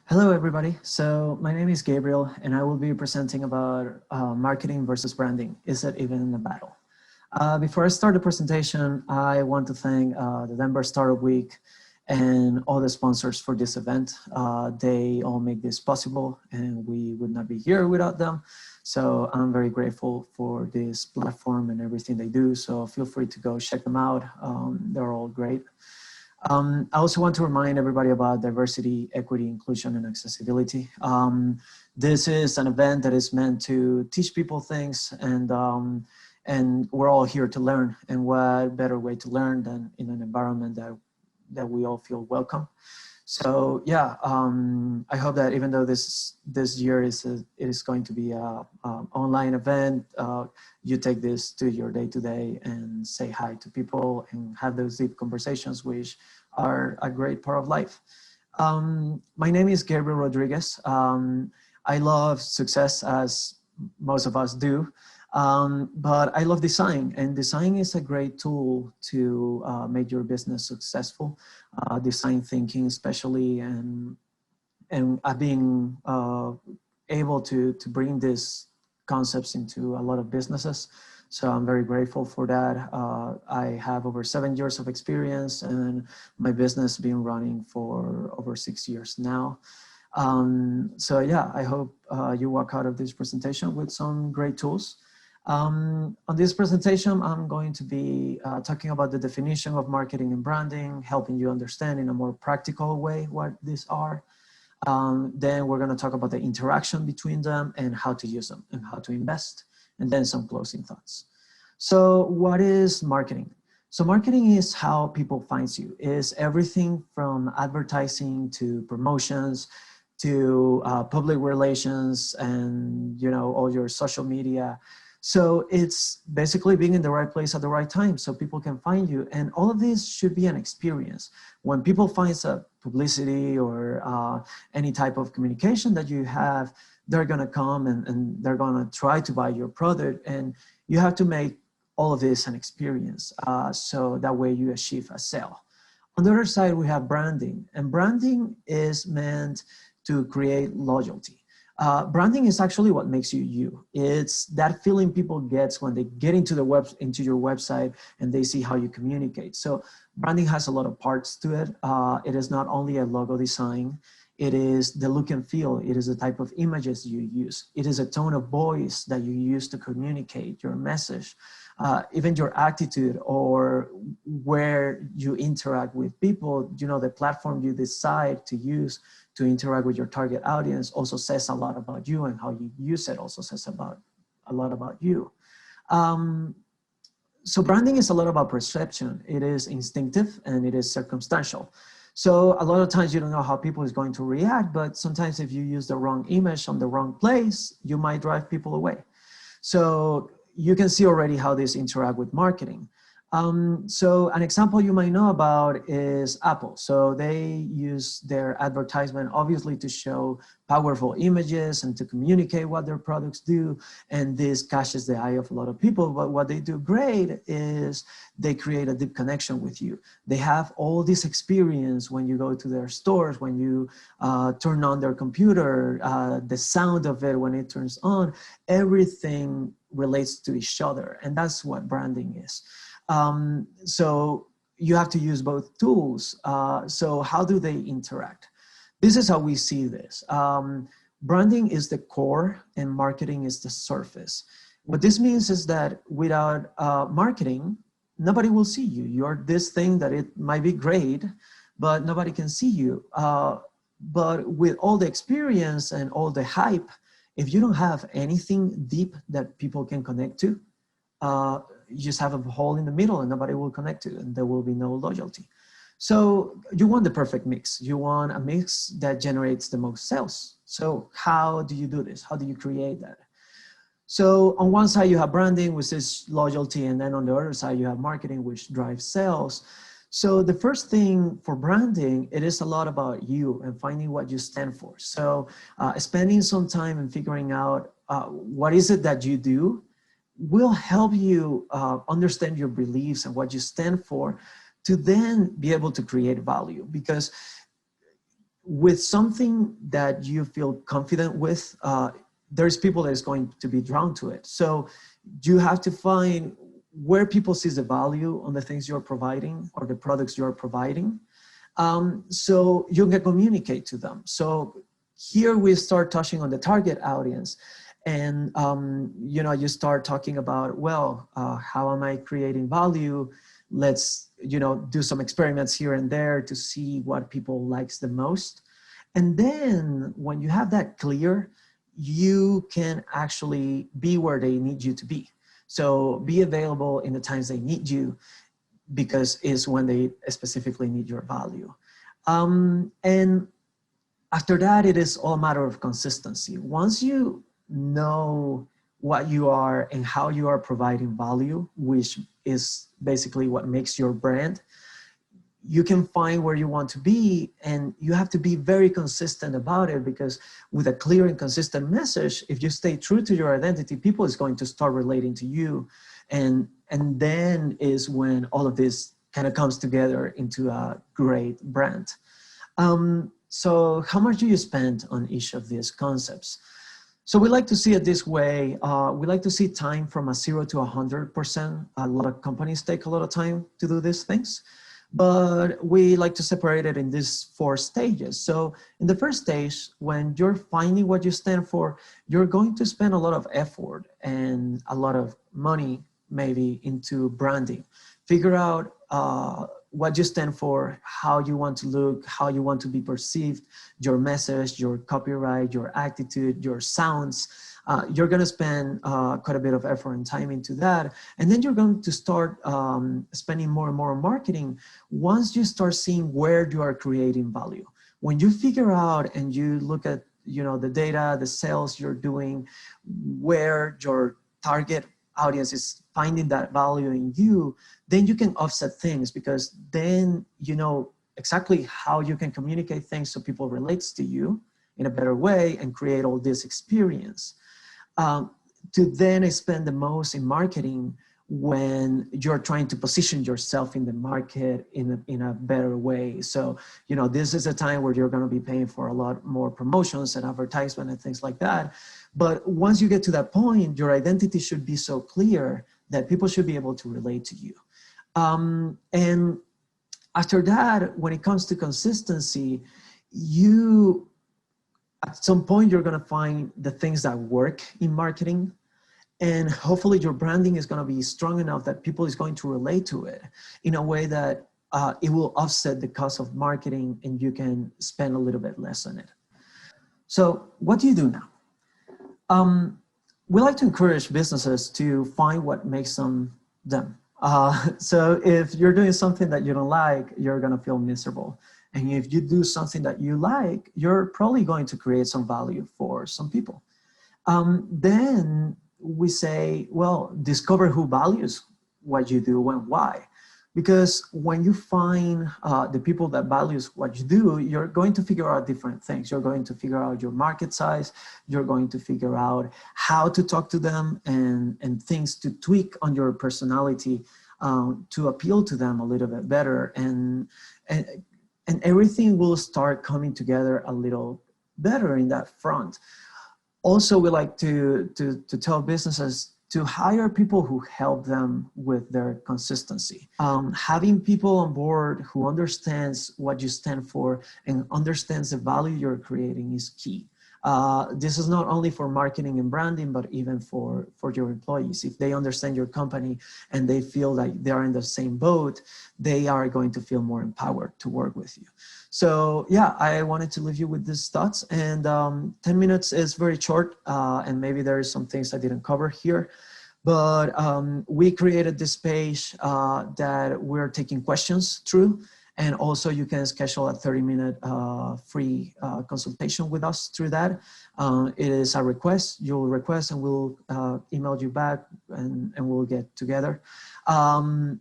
Hello, everybody. So my name is Gabriel, and I will be presenting about marketing versus branding. Is it even a battle? Before I start the presentation, I want to thank the Denver Startup Week and all the sponsors for this event. They all make this possible, and we would not be here without them. So I'm very grateful for this platform and everything they do. So feel free to go check them out. They're all great. I also want to remind everybody about diversity, equity, inclusion, and accessibility. This is an event that is meant to teach people things, and we're all here to learn. And what better way to learn than in an environment that we all feel welcome. So yeah, I hope that even though this year it is going to be a online event, you take this to your day-to-day and say hi to people and have those deep conversations, which are a great part of life. My name is Gabriel Rodriguez. I love success, as most of us do. But I love design, and design is a great tool to make your business successful. Design thinking, especially, and I've been able to bring these concepts into a lot of businesses. So I'm very grateful for that. I have over 7 years of experience, and my business been running for over 6 years now. So yeah, I hope you walk out of this presentation with some great tools. On this presentation, I'm going to be talking about the definition of marketing and branding, helping you understand in a more practical way what these are. Then we're going to talk about the interaction between them and how to use them and how to invest, and then some closing thoughts. So what is marketing? So marketing is how people find you. It's everything from advertising to promotions to public relations and all your social media. So it's basically being in the right place at the right time so people can find you. And all of this should be an experience. When people find a publicity or any type of communication that you have, they're gonna come and they're gonna try to buy your product. And you have to make all of this an experience so that way you achieve a sale. On the other side, we have branding. And branding is meant to create loyalty. Branding is actually what makes you you. It's that feeling people get when they get into your website and they see how you communicate. So branding has a lot of parts to it. It is not only a logo design. It is the look and feel. It is the type of images you use. It is a tone of voice that you use to communicate your message. Even your attitude or where you interact with people, the platform you decide to use to interact with your target audience also says a lot about you, and how you use it also says a lot about you. So branding is a lot about perception. It is instinctive and it is circumstantial. So a lot of times you don't know how people is going to react, but sometimes if you use the wrong image on the wrong place, you might drive people away. So you can see already how this interact with marketing. So an example you might know about is Apple. So they use their advertisement obviously to show powerful images and to communicate what their products do. And this catches the eye of a lot of people. But what they do great is they create a deep connection with you. They have all this experience when you go to their stores, when you turn on their computer, the sound of it when it turns on, everything relates to each other. And that's what branding is. So you have to use both tools. So how do they interact? This is how we see this. Branding is the core and marketing is the surface. What this means is that without marketing, nobody will see you. You're this thing that it might be great, but nobody can see you. But with all the experience and all the hype, if you don't have anything deep that people can connect to, you just have a hole in the middle and nobody will connect to, and there will be no loyalty. So you want the perfect mix. You want a mix that generates the most sales. So how do you do this? How do you create that? So on one side you have branding, which is loyalty, and then on the other side you have marketing, which drives sales. So the first thing for branding, it is a lot about you and finding what you stand for. So spending some time and figuring out what is it that you do will help you understand your beliefs and what you stand for, to then be able to create value. Because with something that you feel confident with, there's people that is going to be drawn to it. So you have to find where people see the value on the things you're providing or the products you're providing. So you can communicate to them. So here we start touching on the target audience, and you start talking about, well, how am I creating value? Let's do some experiments here and there to see what people likes the most. And then when you have that clear, you can actually be where they need you to be. So be available in the times they need you, because it's when they specifically need your value. And after that, it is all a matter of consistency. Once you know what you are and how you are providing value, which is basically what makes your brand, you can find where you want to be, and you have to be very consistent about it, because with a clear and consistent message, if you stay true to your identity, people is going to start relating to you. And then is when all of this kind of comes together into a great brand. So how much do you spend on each of these concepts? So we like to see it this way. We like to see time from a 0 to 100%. A lot of companies take a lot of time to do these things, but we like to separate it in these 4 stages. So in the first stage, when you're finding what you stand for, you're going to spend a lot of effort and a lot of money maybe into branding. Figure out what you stand for, how you want to look, how you want to be perceived, your message, your copyright, your attitude, your sounds. You're going to spend quite a bit of effort and time into that. And then you're going to start spending more and more on marketing once you start seeing where you are creating value. When you figure out and you look at the data, the sales you're doing, where your target audience is finding that value in you, then you can offset things, because then you know exactly how you can communicate things so people relates to you in a better way and create all this experience. To then spend the most in marketing when you're trying to position yourself in the market in a better way. So, this is a time where you're going to be paying for a lot more promotions and advertisement and things like that. But once you get to that point, your identity should be so clear that people should be able to relate to you. And after that, when it comes to consistency, at some point, you're going to find the things that work in marketing. And hopefully your branding is going to be strong enough that people is going to relate to it in a way that it will offset the cost of marketing, and you can spend a little bit less on it. So what do you do now? We like to encourage businesses to find what makes them. So if you're doing something that you don't like, you're going to feel miserable. And if you do something that you like, you're probably going to create some value for some people. Then we say, well, discover who values what you do and why. Because when you find the people that values what you do, you're going to figure out different things. You're going to figure out your market size. You're going to figure out how to talk to them and things to tweak on your personality to appeal to them a little bit better. And everything will start coming together a little better in that front. Also, we like to tell businesses to hire people who help them with their consistency. Having people on board who understands what you stand for and understands the value you're creating is key. This is not only for marketing and branding, but even for your employees. If they understand your company and they feel like they are in the same boat, they are going to feel more empowered to work with you. So yeah, I wanted to leave you with these thoughts, and 10 minutes is very short, and maybe there is some things I didn't cover here, but we created this page that we're taking questions through. And also you can schedule a 30-minute free consultation with us through that. It is a request. You'll request and we'll email you back and we'll get together.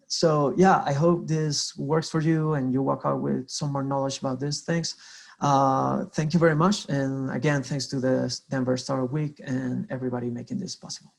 So yeah, I hope this works for you and you walk out with some more knowledge about these things. Thank you very much. And again, thanks to the Denver Star Week and everybody making this possible.